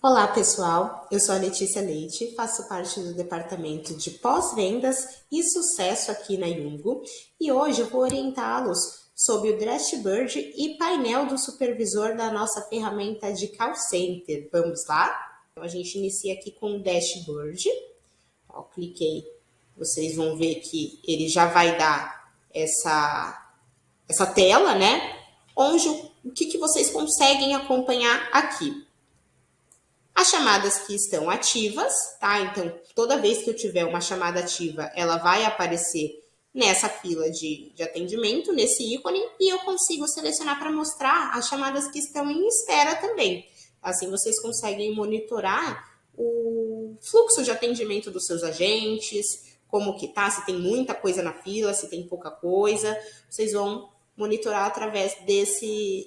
Olá, pessoal. Eu sou a Letícia Leite, faço parte do departamento de pós-vendas e sucesso aqui na Yungo e hoje eu vou orientá-los sobre o Dashboard e painel do supervisor da nossa ferramenta de call center. Vamos lá? Então, a gente inicia aqui com o Dashboard. Ó, cliquei, vocês vão ver que ele já vai dar essa tela, né? Onde o que vocês conseguem acompanhar aqui. As chamadas que estão ativas, tá? Então, toda vez que eu tiver uma chamada ativa, ela vai aparecer nessa fila de atendimento, nesse ícone, e eu consigo selecionar para mostrar as chamadas que estão em espera também. Assim, vocês conseguem monitorar o fluxo de atendimento dos seus agentes, como que tá, se tem muita coisa na fila, se tem pouca coisa. Vocês vão monitorar através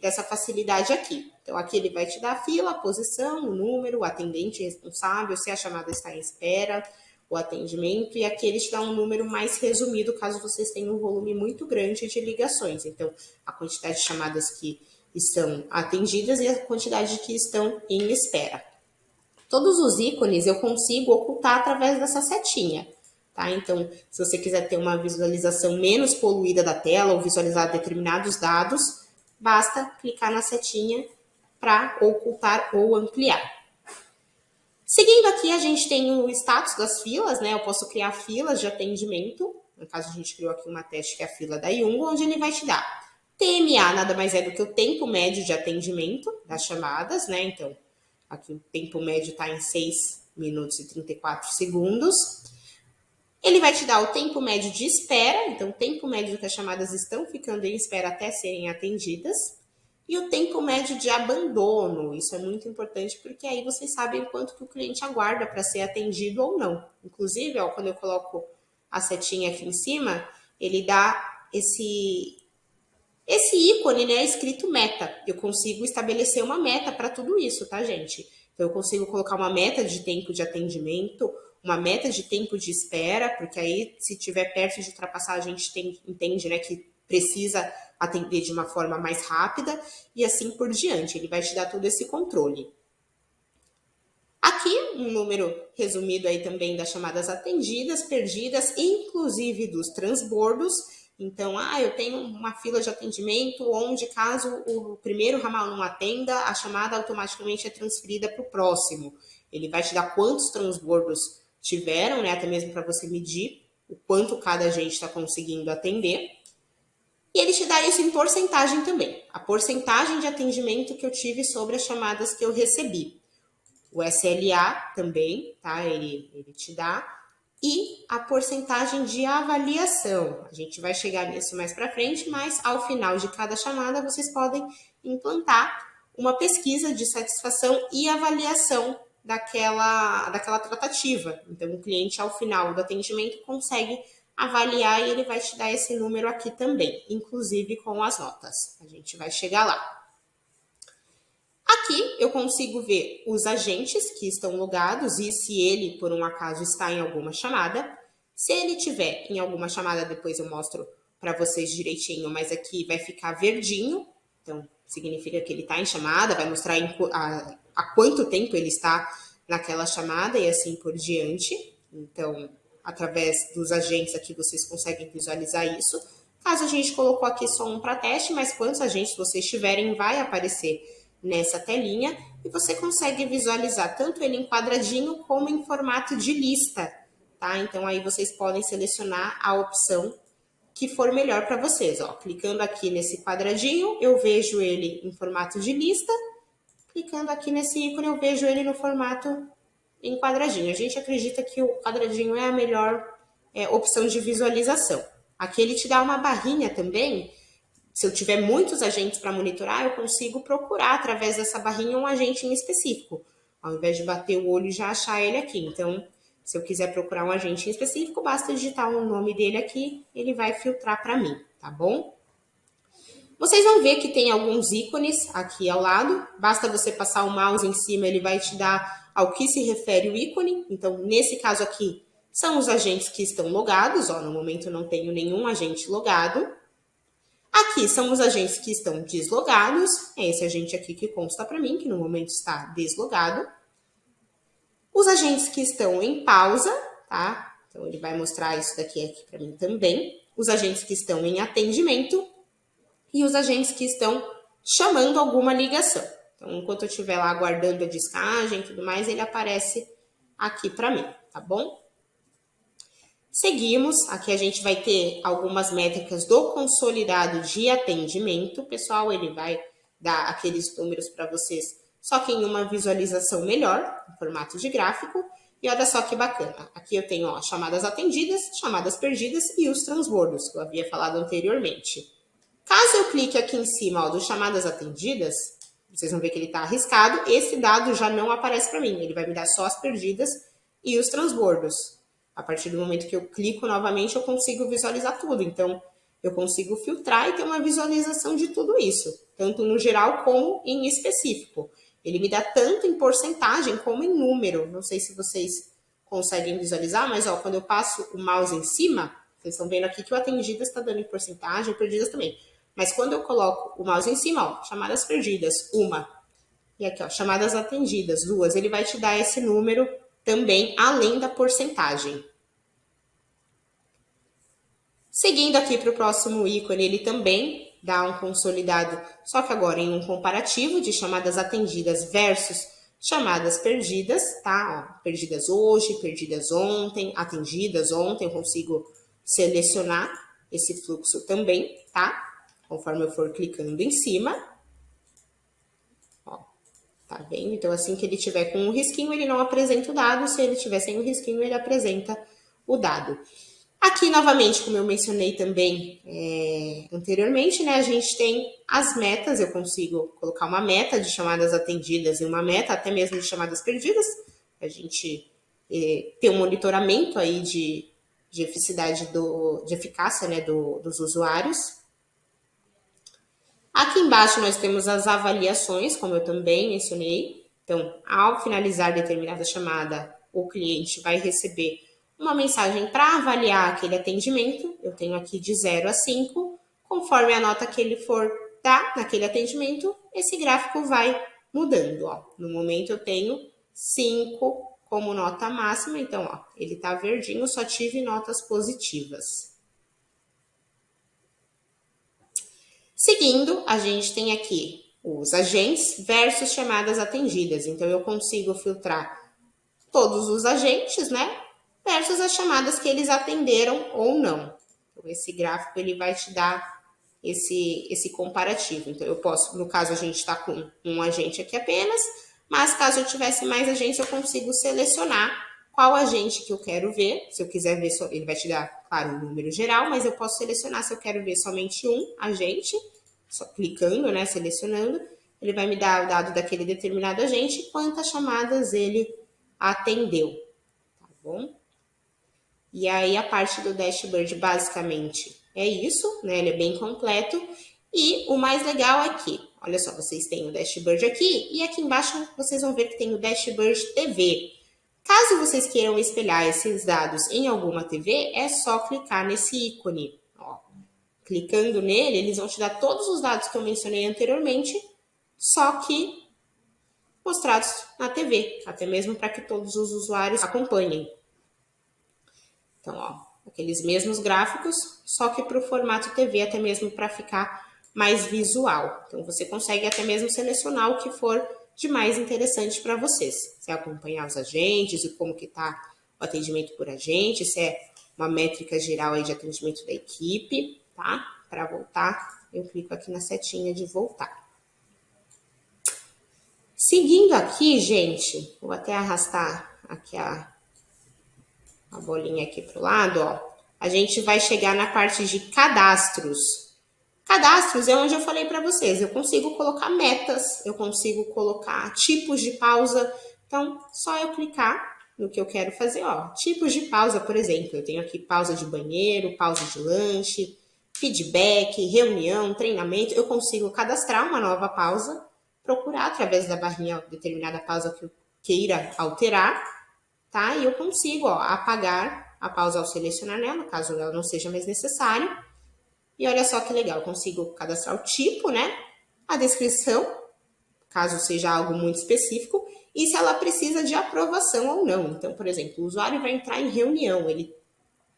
dessa facilidade aqui. Então, aqui ele vai te dar a fila, a posição, o número, o atendente responsável, se a chamada está em espera, o atendimento, e aqui ele te dá um número mais resumido, caso vocês tenham um volume muito grande de ligações. Então, a quantidade de chamadas que estão atendidas e a quantidade que estão em espera. Todos os ícones eu consigo ocultar através dessa setinha. Tá? Então, se você quiser ter uma visualização menos poluída da tela ou visualizar determinados dados, basta clicar na setinha para ocultar ou ampliar. Seguindo aqui, a gente tem o status das filas, né? Eu posso criar filas de atendimento. No caso, a gente criou aqui uma teste que é a fila da Yungo, onde ele vai te dar TMA, nada mais é do que o tempo médio de atendimento das chamadas, né? Então, aqui o tempo médio está em 6 minutos e 34 segundos. Ele vai te dar o tempo médio de espera, então o tempo médio que as chamadas estão ficando em espera até serem atendidas. E o tempo médio de abandono, isso é muito importante porque aí vocês sabem o quanto que o cliente aguarda para ser atendido ou não. Inclusive, ó, quando eu coloco a setinha aqui em cima, ele dá esse ícone, né, escrito meta. Eu consigo estabelecer uma meta para tudo isso, tá, gente? Então, eu consigo colocar uma meta de tempo de atendimento, uma meta de tempo de espera, porque aí, se tiver perto de ultrapassar, a gente entende, né, que precisa atender de uma forma mais rápida e assim por diante. Ele vai te dar todo esse controle. Aqui, um número resumido aí também das chamadas atendidas, perdidas, inclusive dos transbordos. Então, eu tenho uma fila de atendimento onde, caso o primeiro ramal não atenda, a chamada automaticamente é transferida para o próximo. Ele vai te dar quantos transbordos tiveram, né? Até mesmo para você medir o quanto cada agente está conseguindo atender. E ele te dá isso em porcentagem também. A porcentagem de atendimento que eu tive sobre as chamadas que eu recebi. O SLA também, tá? Ele te dá. E a porcentagem de avaliação. A gente vai chegar nisso mais para frente, mas ao final de cada chamada vocês podem implantar uma pesquisa de satisfação e avaliação daquela tratativa. Então, o cliente, ao final do atendimento, consegue avaliar e ele vai te dar esse número aqui também, inclusive com as notas. A gente vai chegar lá. Aqui eu consigo ver os agentes que estão logados e se ele, por um acaso, está em alguma chamada. Se ele tiver em alguma chamada, depois eu mostro para vocês direitinho, mas aqui vai ficar verdinho. Então, significa que ele está em chamada, vai mostrar há quanto tempo ele está naquela chamada e assim por diante. Então, através dos agentes aqui, vocês conseguem visualizar isso. Caso a gente colocou aqui só um para teste, mas quantos agentes vocês tiverem, vai aparecer nessa telinha e você consegue visualizar tanto ele em quadradinho como em formato de lista, tá? Então aí vocês podem selecionar a opção que for melhor para vocês, ó. Clicando aqui nesse quadradinho, eu vejo ele em formato de lista. Clicando aqui nesse ícone, eu vejo ele no formato em quadradinho. A gente acredita que o quadradinho é a melhor opção de visualização. Aqui ele te dá uma barrinha também. Se eu tiver muitos agentes para monitorar, eu consigo procurar através dessa barrinha um agente em específico, ao invés de bater o olho e já achar ele aqui. Então, se eu quiser procurar um agente em específico, basta digitar o nome dele aqui, ele vai filtrar para mim, tá bom? Vocês vão ver que tem alguns ícones aqui ao lado, basta você passar o mouse em cima, ele vai te dar ao que se refere o ícone. Então, nesse caso aqui, são os agentes que estão logados, ó, no momento eu não tenho nenhum agente logado. Aqui são os agentes que estão deslogados, é esse agente aqui que consta para mim, que no momento está deslogado. Os agentes que estão em pausa, tá? Então, ele vai mostrar isso daqui aqui para mim também. Os agentes que estão em atendimento e os agentes que estão chamando alguma ligação. Então, enquanto eu estiver lá aguardando a descagem e tudo mais, ele aparece aqui para mim, tá bom? Seguimos, aqui a gente vai ter algumas métricas do consolidado de atendimento. Pessoal, ele vai dar aqueles números para vocês, só que em uma visualização melhor, em formato de gráfico. E olha só que bacana, aqui eu tenho chamadas atendidas, chamadas perdidas e os transbordos, que eu havia falado anteriormente. Caso eu clique aqui em cima do chamadas atendidas, vocês vão ver que ele está arriscado, esse dado já não aparece para mim, ele vai me dar só as perdidas e os transbordos. A partir do momento que eu clico novamente, eu consigo visualizar tudo. Então, eu consigo filtrar e ter uma visualização de tudo isso, tanto no geral como em específico. Ele me dá tanto em porcentagem como em número. Não sei se vocês conseguem visualizar, mas quando eu passo o mouse em cima, vocês estão vendo aqui que o atendidas está dando em porcentagem, perdidas também. Mas quando eu coloco o mouse em cima, chamadas perdidas, uma. E aqui, chamadas atendidas, duas. Ele vai te dar esse número também, além da porcentagem. Seguindo aqui para o próximo ícone, ele também dá um consolidado, só que agora em um comparativo de chamadas atendidas versus chamadas perdidas, tá? Perdidas hoje, perdidas ontem, atendidas ontem, eu consigo selecionar esse fluxo também, tá? Conforme eu for clicando em cima. Ó, tá vendo? Então, assim que ele tiver com um risquinho, ele não apresenta o dado. Se ele tiver sem o risquinho, ele apresenta o dado. Aqui, novamente, como eu mencionei também anteriormente, né? A gente tem as metas. Eu consigo colocar uma meta de chamadas atendidas e uma meta até mesmo de chamadas perdidas. A gente ter um monitoramento aí de eficácia, né, dos usuários. Aqui embaixo nós temos as avaliações, como eu também mencionei. Então, ao finalizar determinada chamada, o cliente vai receber uma mensagem para avaliar aquele atendimento. Eu tenho aqui de 0 a 5. Conforme a nota que ele for dar naquele atendimento, esse gráfico vai mudando. No momento eu tenho 5 como nota máxima, então ele está verdinho, só tive notas positivas. Seguindo, a gente tem aqui os agentes versus chamadas atendidas. Então, eu consigo filtrar todos os agentes, né? Versus as chamadas que eles atenderam ou não. Então, esse gráfico, ele vai te dar esse comparativo. Então, eu posso, no caso, a gente está com um agente aqui apenas, mas caso eu tivesse mais agentes, eu consigo selecionar qual agente que eu quero ver. Se eu quiser ver, ele vai te dar, claro, o número geral, mas eu posso selecionar se eu quero ver somente um agente, só clicando, né, selecionando, ele vai me dar o dado daquele determinado agente e quantas chamadas ele atendeu, tá bom? E aí a parte do dashboard basicamente é isso, né, ele é bem completo. E o mais legal é que, olha só, vocês têm o dashboard aqui e aqui embaixo vocês vão ver que tem o dashboard TV. Caso vocês queiram espelhar esses dados em alguma TV, é só clicar nesse ícone. Clicando nele, eles vão te dar todos os dados que eu mencionei anteriormente, só que mostrados na TV, até mesmo para que todos os usuários acompanhem. Então, aqueles mesmos gráficos, só que para o formato TV, até mesmo para ficar mais visual. Então, você consegue até mesmo selecionar o que for de mais interessante para vocês. Se é acompanhar os agentes e como que está o atendimento por agente, se é uma métrica geral aí de atendimento da equipe, tá? Para voltar, eu clico aqui na setinha de voltar. Seguindo aqui, gente, vou até arrastar aqui a bolinha aqui para o lado, a gente vai chegar na parte de cadastros. Cadastros é onde eu falei para vocês, eu consigo colocar metas, eu consigo colocar tipos de pausa. Então, só eu clicar no que eu quero fazer, tipos de pausa, por exemplo, eu tenho aqui pausa de banheiro, pausa de lanche, feedback, reunião, treinamento. Eu consigo cadastrar uma nova pausa, procurar através da barrinha determinada pausa que eu queira alterar, tá? E eu consigo, apagar a pausa ao selecionar nela, caso ela não seja mais necessária. E olha só que legal, eu consigo cadastrar o tipo, né? A descrição, caso seja algo muito específico, e se ela precisa de aprovação ou não. Então, por exemplo, o usuário vai entrar em reunião, ele,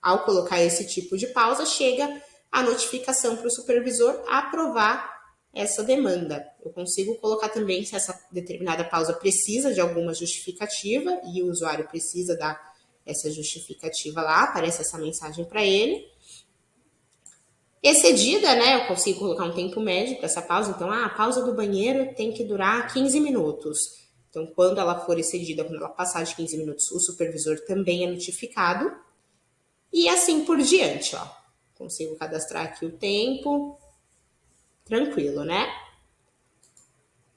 ao colocar esse tipo de pausa, chega a notificação para o supervisor aprovar essa demanda. Eu consigo colocar também se essa determinada pausa precisa de alguma justificativa e o usuário precisa dar essa justificativa lá, aparece essa mensagem para ele. Excedida, né? Eu consigo colocar um tempo médio para essa pausa. Então, a pausa do banheiro tem que durar 15 minutos. Então, quando ela for excedida, quando ela passar de 15 minutos, o supervisor também é notificado. E assim por diante, ó. Consigo cadastrar aqui o tempo. Tranquilo, né?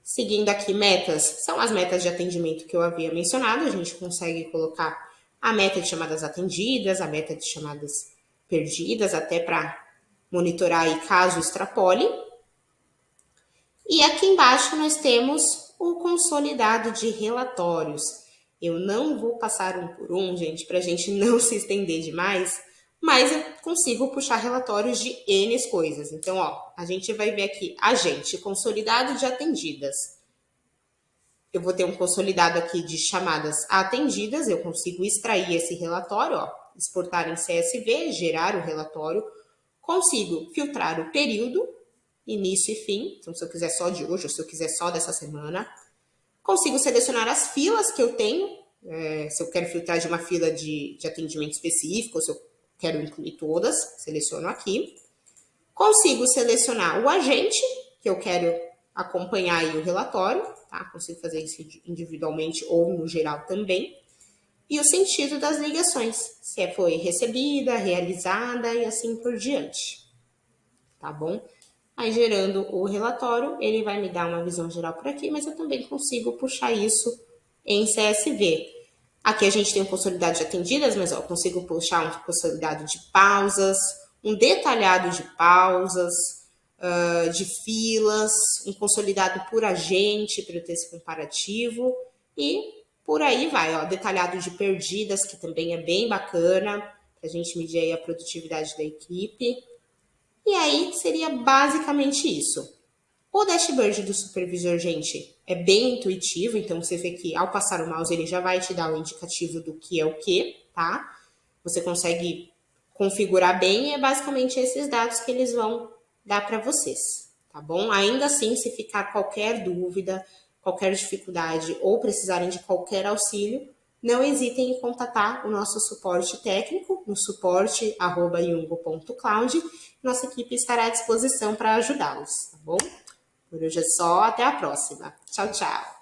Seguindo aqui metas, são as metas de atendimento que eu havia mencionado. A gente consegue colocar a meta de chamadas atendidas, a meta de chamadas perdidas, até para monitorar aí caso extrapole. E aqui embaixo nós temos o consolidado de relatórios. Eu não vou passar um por um, gente, para a gente não se estender demais, mas eu consigo puxar relatórios de N coisas. Então, ó, a gente vai ver aqui, agente, consolidado de atendidas. Eu vou ter um consolidado aqui de chamadas atendidas, eu consigo extrair esse relatório, ó, exportar em CSV, gerar o relatório, consigo filtrar o período, início e fim, então se eu quiser só de hoje ou se eu quiser só dessa semana. Consigo selecionar as filas que eu tenho, se eu quero filtrar de uma fila de atendimento específico, ou se eu quero incluir todas, seleciono aqui. Consigo selecionar o agente, que eu quero acompanhar aí o relatório, tá? Consigo fazer isso individualmente ou no geral também. E o sentido das ligações, se foi recebida, realizada e assim por diante, tá bom? Aí, gerando o relatório, ele vai me dar uma visão geral por aqui, mas eu também consigo puxar isso em CSV. Aqui a gente tem um consolidado de atendidas, mas ó, eu consigo puxar um consolidado de pausas, um detalhado de pausas, de filas, um consolidado por agente, para eu ter esse comparativo, e por aí vai, ó, detalhado de perdidas, que também é bem bacana, para a gente medir aí a produtividade da equipe. E aí seria basicamente isso. O dashboard do supervisor, gente, é bem intuitivo, então você vê que ao passar o mouse ele já vai te dar o indicativo do que é o que, tá? Você consegue configurar bem e é basicamente esses dados que eles vão dar para vocês, tá bom? Ainda assim, se ficar qualquer dúvida, qualquer dificuldade ou precisarem de qualquer auxílio, não hesitem em contatar o nosso suporte técnico no suporte@yungo.cloud. Nossa equipe estará à disposição para ajudá-los, tá bom? Por hoje é só, até a próxima. Tchau, tchau!